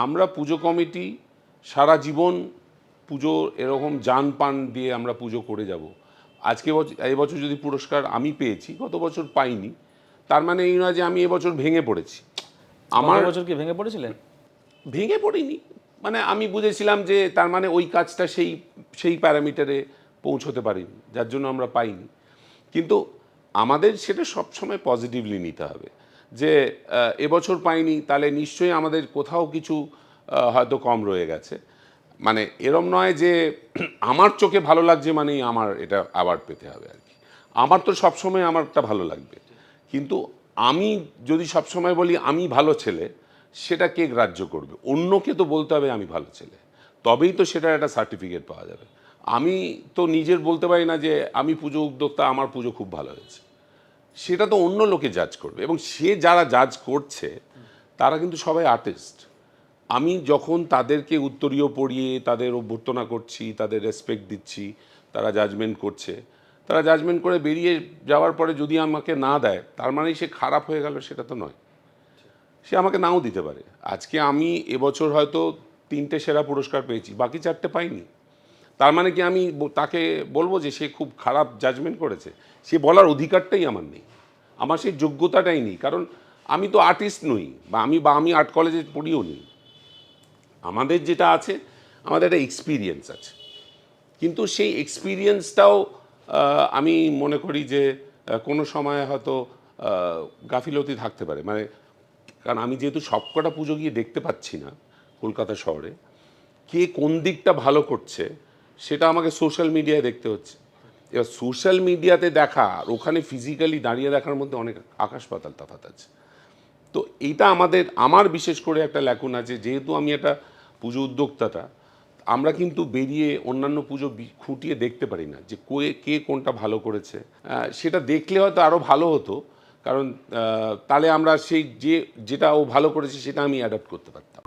আমরা পুজো কমিটি সারা জীবন পুজো এরকম জান পান দিয়ে আমরা পুজো করে যাব। এবছর যদি পুরস্কার আমি পেয়েছি, গত বছর পাইনি, তার মানে এই নয় যে আমি এবছর ভেঙে পড়েছি। আমার বছর কি ভেঙে পড়েছিলেন? ভেঙে পড়িনি, মানে আমি বুঝেছিলাম যে তার মানে ওই কাজটা সেই সেই প্যারামিটারে পৌঁছতে পারিনি, যার জন্য আমরা পাইনি। কিন্তু আমাদের সেটা সবসময় পজিটিভলি নিতে হবে যে এবছর পাইনি, তাহলে নিশ্চয়ই আমাদের কোথাও কিছু হয়তো কম রয়ে গেছে। মানে এরম নয় যে আমার চোখে ভালো লাগছে মানেই আমার এটা অ্যাওয়ার্ড পেতে হবে আর কি। আমার তো সবসময় আমারটা ভালো লাগবে, কিন্তু আমি যদি সবসময় বলি আমি ভালো ছেলে, সেটা কে গ্রাহ্য করবে? অন্যকে তো বলতে হবে আমি ভালো ছেলে, তবেই তো সেটার একটা সার্টিফিকেট পাওয়া যাবে। আমি তো নিজের বলতে পারি না যে আমি পুজো উদ্যোক্তা, আমার পুজো খুব ভালো হয়েছে। সেটা তো অন্য লোকে জাজ করবে, এবং সে যারা জাজ করছে তারা কিন্তু সবাই আর্টিস্ট। আমি যখন তাদেরকে উত্তরীয় পড়িয়ে তাদের অভ্যর্থনা করছি, তাদের রেসপেক্ট দিচ্ছি, তারা জাজমেন্ট করছে, তারা জাজমেন্ট করে বেরিয়ে যাওয়ার পরে যদি আমাকে না দেয়, তার মানেই সে খারাপ হয়ে গেল, সেটা তো নয়। সে আমাকে নাও দিতে পারে। আজকে আমি এবছর হয়তো 3টে সেরা পুরস্কার পেয়েছি, বাকি 4টে পাইনি। তার মানে কি আমি তাকে বলবো যে সে খুব খারাপ জাজমেন্ট করেছে? সে বলার অধিকারটাই আমার নেই, আমার সেই যোগ্যতাটাই নেই, কারণ আমি তো আর্টিস্ট নই, বা আমি আর্ট কলেজে পড়িও নি। আমাদের যেটা আছে, আমাদের একটা এক্সপিরিয়েন্স আছে, কিন্তু সেই এক্সপিরিয়েন্সটাও আমি মনে করি যে কোনো সময় হয়তো গাফিলতি থাকতে পারে। মানে কারণ আমি যেহেতু সবকটা পুজো গিয়ে দেখতে পাচ্ছি না কলকাতা শহরে, কে কোন দিকটা ভালো করছে সেটা আমাকে সোশ্যাল মিডিয়ায় দেখতে হচ্ছে। এবার সোশ্যাল মিডিয়াতে দেখা আর ওখানে ফিজিক্যালি দাঁড়িয়ে দেখার মধ্যে অনেক আকাশ পাতাল তফাৎ আছে। তো এইটা আমার বিশেষ করে একটা ল্যাকুন আছে, যেহেতু আমি একটা পুজো উদ্যোক্তাটা, আমরা কিন্তু বেরিয়ে অন্যান্য পুজো খুঁটিয়ে দেখতে পারি না যে কে কোনটা ভালো করেছে। সেটা দেখলে হয়তো আরও ভালো হতো, কারণ তাহলে আমরা যেটা ও ভালো করেছে সেটা আমি অ্যাডাপ্ট করতে পারতাম।